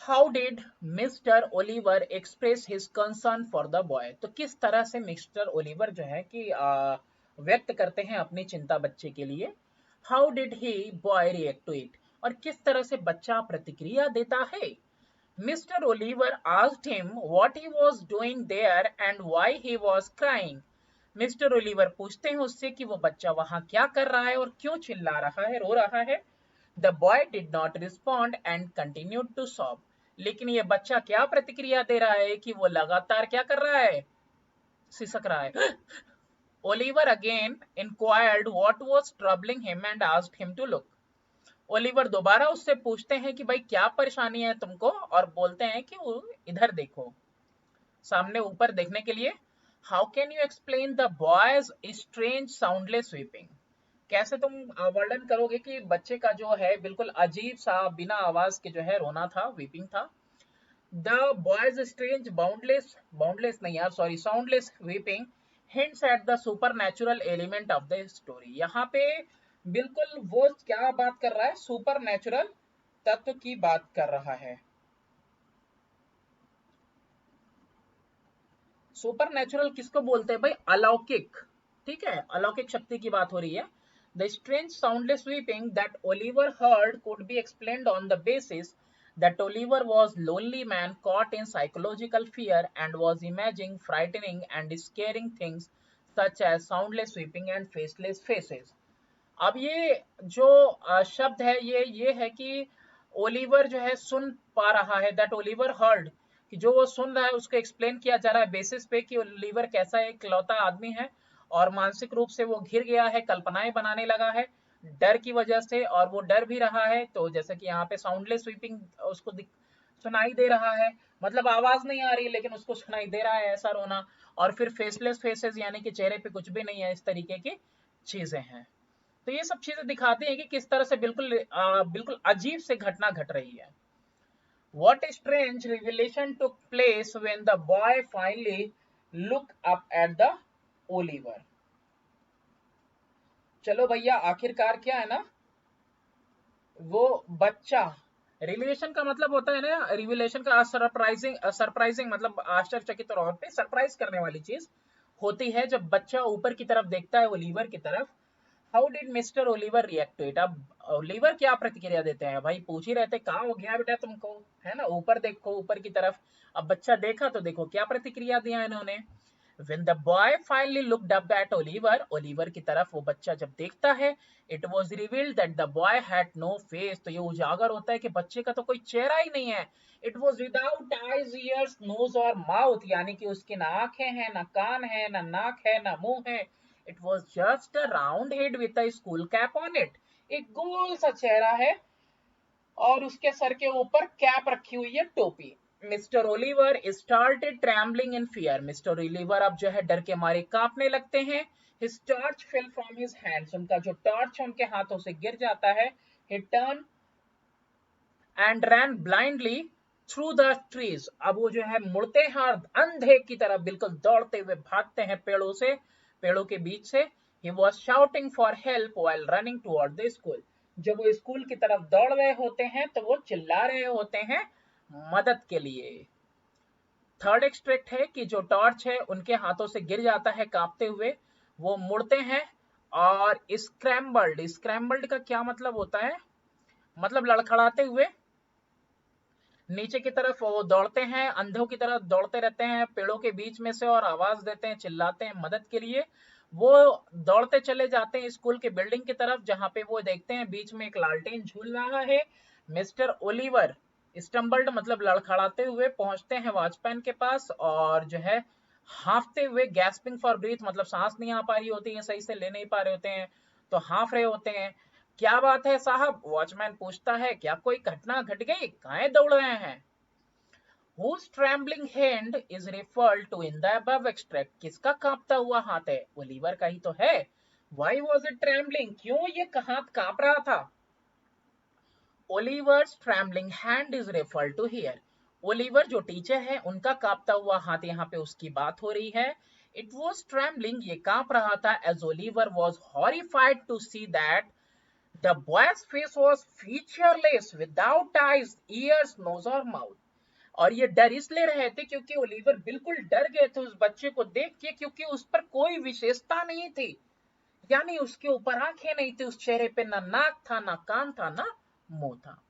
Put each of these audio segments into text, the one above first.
How did mister Oliver express his concern for the boy. तो किस तरह से मिस्टर ओलिवर जो है कि व्यक्त करते हैं अपनी चिंता बच्चे के लिए। How did he boy react to it, और किस तरह से बच्चा प्रतिक्रिया देता है। Mister Oliver asked him what he was doing there and why he was crying. Mister Oliver पूछते हैं उससे कि वो बच्चा वहां क्या कर रहा है और क्यों चिल्ला रहा है, रो रहा है। The boy did not respond and continued to sob. लेकिन ये बच्चा क्या प्रतिक्रिया दे रहा है कि वो लगातार क्या कर रहा है, सिसक रहा है। Oliver again inquired what was troubling him and asked him to look. Oliver दोबारा उससे पूछते हैं कि भाई क्या परेशानी है तुमको, और बोलते हैं कि वो इधर देखो, सामने ऊपर देखने के लिए। How can you explain the boys strange soundless weeping. कैसे तुम वर्णन करोगे कि बच्चे का जो है बिल्कुल अजीब सा बिना आवाज के जो है रोना था, वीपिंग था। The boys strange boundless boundless नहीं यार sorry soundless weeping hints at the supernatural element of the story। यहाँ पे बिल्कुल वो क्या बात कर रहा है, सुपर नेचुरल तत्व की बात कर रहा है। सुपर नेचुरल किसको बोलते हैं भाई, अलौकिक। ठीक है, अलौकिक शक्ति की बात हो रही है। The strange soundless weeping that Oliver heard could be explained on the basis that Oliver was lonely man caught in psychological fear and was imagining frightening and scaring things such as soundless weeping and faceless faces। अब ये जो शब्द है ये है कि Oliver जो है सुन पा रहा है, दैट ओलिवर हर्ड, कि जो वो सुन रहा है उसको एक्सप्लेन किया जा रहा है बेसिस पे कि ओलिवर कैसा एक लौता आदमी है और मानसिक रूप से वो घिर गया है, कल्पनाएं बनाने लगा है डर की वजह से, और वो डर भी रहा है। तो जैसे कि यहाँ पे साउंडलेस स्वीपिंग उसको सुनाई दे रहा है, मतलब आवाज नहीं आ रही लेकिन उसको सुनाई दे रहा है ऐसा रोना। और फिर फेसलेस फेसेस यानी कि चेहरे पे कुछ भी नहीं है, इस तरीके की चीजें हैं। तो ये सब चीजें दिखाते हैं कि किस तरह से बिल्कुल अजीब से घटना घट रही है। What a strange revelation took place when the boy finally looked up at the Oliver। चलो भैया आखिरकार क्या है ना, वो बच्चा, रिविलेशन का मतलब होता है ना, रिविलेशन का सरप्राइजिंग, सरप्राइजिंग मतलब आश्चर्यचकित तौर पे सरप्राइज करने वाली चीज होती है जब बच्चा ऊपर की तरफ देखता है ओलिवर की तरफ। How did mister Oliver react to it. अब ओलिवर क्या प्रतिक्रिया देते हैं भाई, पूछ ही रहते कहाँ हो गया बेटा तुमको, है ना, ऊपर देखो ऊपर की तरफ। अब बच्चा देखा तो देखो क्या प्रतिक्रिया दिया इन्होंने। When the boy finally looked up at Oliver, Oliver की तरफ वो बच्चा जब देखता है, it was revealed that the boy had no face। तो ये उजागर होता है कि बच्चे का तो कोई चेहरा ही नहीं है। It was without eyes, ears, nose और mouth, यानी कि उसकी ना आंखें हैं, ना कान है, ना नाक है, ना मुंह है। It was just a round head with a school cap on it। एक गोल सा चेहरा है और उसके सर के ऊपर कैप रखी हुई है, टोपी। मिस्टर ओलिवर स्टार्टेड ट्रैम्बलिंग इन फियर। मिस्टर ओलिवर अब जो है डर के मारे कांपने लगते हैं। His torch fell from his hands. उनका जो टॉर्च है उनके हाथों से गिर जाता है। ही turn and ran blindly through the trees. अब वो जो है मुड़ते हैं और अंधे की तरह बिल्कुल दौड़ते हुए भागते हैं पेड़ों से, पेड़ों के बीच से। He was shouting for help while running toward the school. जब वो स्कूल की तरफ दौड़ रहे होते हैं तो वो चिल्ला रहे होते हैं मदद के लिए। थर्ड एक्सट्रैक्ट है कि जो टॉर्च है उनके हाथों से गिर जाता है कांपते हुए, वो मुड़ते हैं और स्क्रैम्बल्ड, स्क्रैम्बल्ड का क्या मतलब होता है, मतलब लड़खड़ाते हुए नीचे की तरफ वो दौड़ते हैं, अंधों की तरफ दौड़ते रहते हैं पेड़ों के बीच में से और आवाज देते हैं, चिल्लाते हैं मदद के लिए। वो दौड़ते चले जाते हैं स्कूल के बिल्डिंग की तरफ जहां पे वो देखते हैं बीच में एक लालटेन झूल रहा है। मिस्टर ओलिवर स्टम्बल्ड मतलब लड़खड़ाते हुए पहुंचते हैं वॉचमैन के पास और जो है हांफते हुए, गैस्पिंग फॉर ब्रीथ मतलब सांस नहीं आ पा रही होती है, सही से ले नहीं पा रहे होते हैं तो हांफ रहे होते हैं। क्या बात है साहब, वॉचमैन पूछता है, क्या कोई घटना घट गई, काहे दौड़ रहे हैं। Whose trembling hand is referred to in the above extract। किसका कांपता हुआ हाथ है, ओलिवर का ही तो है। Why was it trembling, क्यों ये हाथ कांप रहा था। Oliver's trembling hand is referred to here। Oliver जो टीचर है उनका कांपता हुआ हाथ यहाँ पे उसकी बात हो रही है। It was trembling, ये कांप रहा था, as Oliver was horrified to see that The boy's face was featureless, without eyes, ears, nose or mouth. और ये डर इसलिए रहे थे क्योंकि ओलिवर बिल्कुल डर गए थे उस बच्चे को देख के, क्योंकि उस पर कोई विशेषता नहीं थी। यानी उसके ऊपर आंखें नहीं थी, उस चेहरे पे ना नाक था, ना कान था, ना मुंह था।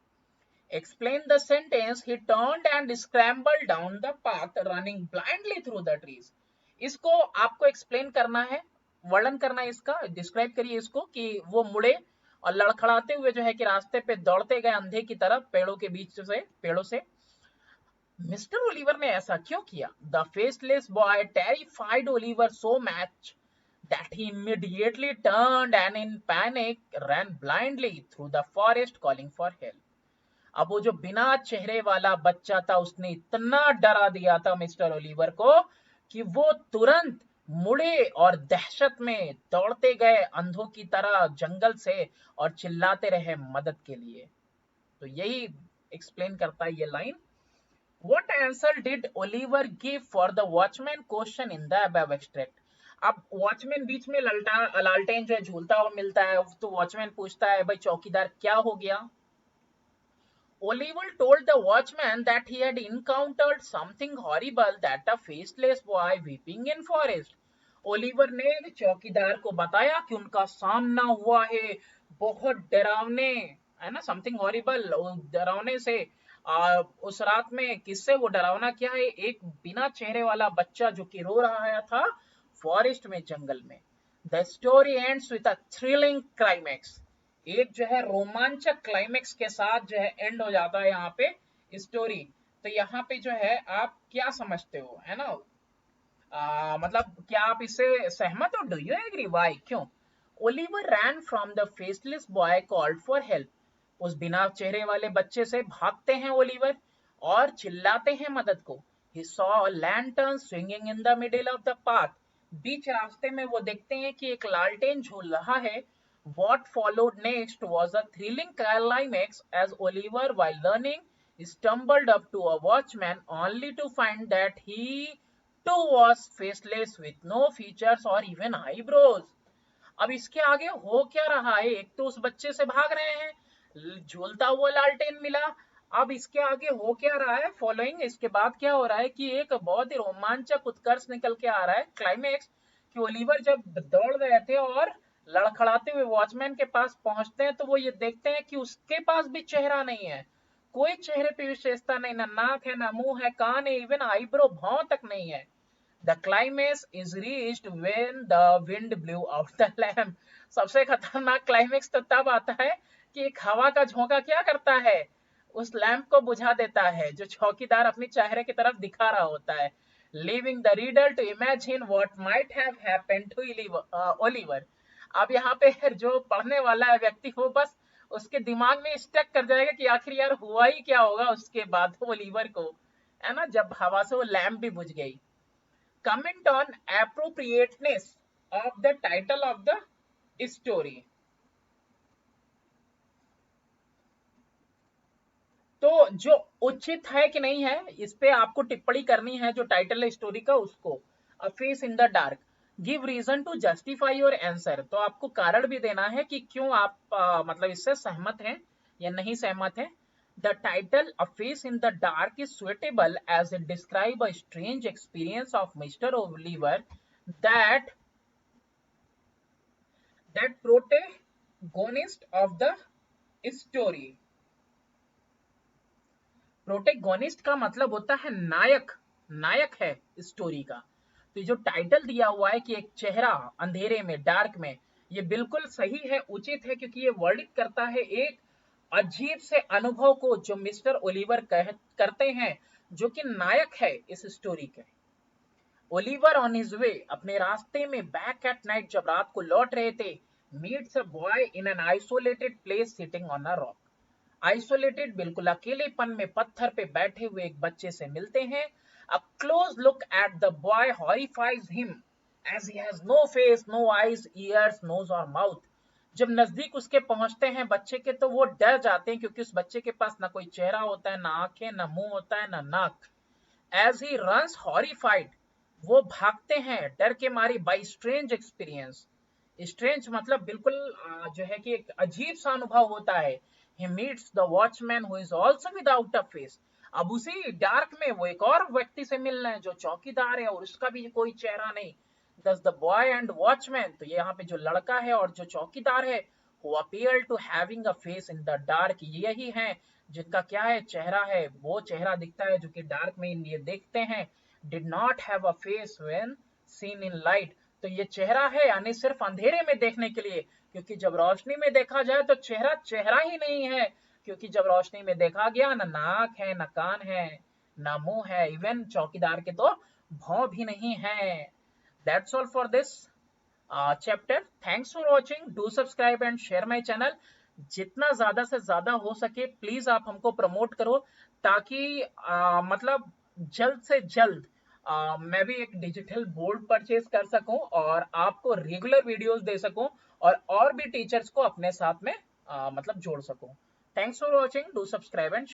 Explain the sentence. He turned and scrambled down the path, running blindly through the trees. इसको आपको एक्सप्लेन करना है, वर्णन करना है इसका, डिस्क्राइब करिए इसको कि वो मुड़े और लड़खड़ाते हुए जो है कि रास्ते पे दौड़ते गए अंधे की तरफ, पेड़ों के बीच से, पेड़ों से। मिस्टर ओलिवर ने ऐसा क्यों किया? The faceless boy terrified Oliver so much that he immediately turned and in panic ran blindly through the forest calling for help. अब वो जो बिना चेहरे वाला बच्चा था उसने इतना डरा दिया था मिस्टर ओलिवर को कि वो तुरंत मुड़े और दहशत में दौड़ते गए अंधों की तरह जंगल से और चिल्लाते रहे मदद के लिए। तो यही एक्सप्लेन करता है ये line. What answer did Oliver give for the watchman question in the above extract? अब वॉचमैन बीच में लालटेन जो है झूलता हुआ मिलता है, तो वॉचमैन पूछता है भाई चौकीदार क्या हो गया? Oliver told the watchman that he had encountered something horrible, that a faceless boy weeping in forest. Oliver ने चौकीदार को बताया कि उनका सामना हुआ है बहुत डरावने, है ना, समथिंग हॉरिबल, डरावने से। उस रात में किससे वो डरावना क्या है? एक बिना चेहरे वाला बच्चा जो कि रो रहा था फॉरेस्ट में, जंगल में। The story ends with a thrilling climax. एक जो है रोमांचक क्लाइमेक्स के साथ जो है एंड हो जाता है यहाँ पे स्टोरी। तो यहाँ पे जो है आप क्या समझते हो, है ना? मतलब क्या आप इससे सहमत हो? Do you agree? वाई? क्यों? Oliver ran from the faceless boy called for help. उस बिना चेहरे वाले बच्चे से भागते हैं ओलिवर और चिल्लाते हैं मदद को। He saw a lantern swinging in the middle of the path. बीच रास्ते में वो देखते हैं कि एक लालटेन झूल रहा है। What followed next was a thrilling climax as Oliver, while learning, stumbled up to a watchman only to find that he too was faceless with no features or even eyebrows. अब इसके आगे हो क्या रहा है? एक तो उस बच्चे से भाग रहे हैं, झूलता हुआ लालटेन मिला। अब इसके आगे हो क्या रहा है? फॉलोइंग, इसके बाद क्या हो रहा है कि एक बहुत ही रोमांचक उत्कर्ष निकल के आ रहा है, क्लाइमेक्स, कि ओलिवर जब दौड़ रहे थे और लड़खड़ाते हुए वॉचमैन के पास पहुंचते हैं तो वो ये देखते हैं कि उसके पास भी चेहरा नहीं है, कोई चेहरे पे विशेषता नहीं, ना नाक है, ना मुंह है, कान है, इवन आईब्रो, भौं तक नहीं है। The climax is reached when the wind blew out the lamp. सबसे खतरनाक क्लाइमेक्स तो तब आता है कि एक हवा का झोंका क्या करता है, उस लैंप को बुझा देता है जो चौकीदार अपनी चेहरे की तरफ दिखा रहा होता है, leaving the reader to imagine what might have happened to Oliver. अब यहाँ पे जो पढ़ने वाला है व्यक्ति वो बस उसके दिमाग में स्टक कर जाएगा कि आखिर यार हुआ ही क्या होगा उसके बाद ओलिवर को, है ना, जब हवा से वो लैंप भी बुझ गई। Comment on appropriateness of the title of the story. तो जो उचित है कि नहीं है इस पे आपको टिप्पणी करनी है, जो टाइटल है स्टोरी का उसको। A face in the dark, give reason to justify your answer. तो आपको कारण भी देना है कि क्यों आप मतलब इससे सहमत हैं या नहीं सहमत हैं। The title A Face in the Dark is suitable as it describes a strange experience of Mr. Oliver that protagonist of the story. Protagonist का मतलब होता है नायक, नायक है स्टोरी का। तो जो टाइटल दिया हुआ है कि एक चेहरा अंधेरे में, डार्क में, ये बिल्कुल सही है, उचित है, क्योंकि ये वर्णित करता है एक अजीब से अनुभव को जो मिस्टर ओलिवर करते हैं, जो कि नायक है इस स्टोरी के। ओलिवर ऑन हिज वे, अपने रास्ते में बैक एट नाइट, जब रात को लौट रहे थे, meets a boy in an isolated place sitting on a rock. Isolated, बिल्कुल अकेलेपन में पत्थर पे बैठे हुए एक बच्चे से मिलते हैं। A close look at the boy horrifies him as he has no face, no eyes, ears, nose और mouth. जब नजदीक उसके पहुंचते हैं बच्चे के तो वो डर जाते हैं, क्योंकि उस बच्चे के पास ना कोई चेहरा होता है, ना आंखें, ना मुंह होता है, ना नाक। As he runs horrified, वो भागते हैं डर के मारे, by strange experience, स्ट्रेंज मतलब बिल्कुल जो है कि एक अजीब सा अनुभव होता है। He meets the watchman who is also without a face. अब उसी डार्क में वो एक और व्यक्ति से मिल रहे हैं जो चौकीदार है और उसका भी कोई चेहरा नहीं। दस द बॉय एंड वॉचमैन, तो यहाँ पे जो लड़का है और जो चौकीदार है, who appear to having a face in the dark, यही है जिनका क्या है, चेहरा है, वो चेहरा दिखता है जो कि डार्क में ये देखते हैं। did not have a face when seen in light, तो ये चेहरा है यानी सिर्फ अंधेरे में देखने के लिए, क्योंकि जब रोशनी में देखा जाए तो चेहरा चेहरा ही नहीं है, क्योंकि जब रोशनी में देखा गया ना नाक है ना कान है ना मुंह है, इवन चौकीदार के तो भौं भी नहीं है। That's all for this chapter. Thanks for watching, do subscribe and share my channel. जितना ज्यादा से ज्यादा हो सके प्लीज आप हमको प्रमोट करो, ताकि मतलब जल्द से जल्द मैं भी एक डिजिटल बोर्ड परचेज कर सकूं और आपको रेगुलर वीडियोस दे सकूं और भी टीचर्स को अपने साथ में मतलब जोड़ सकूं। Thanks for watching, do subscribe and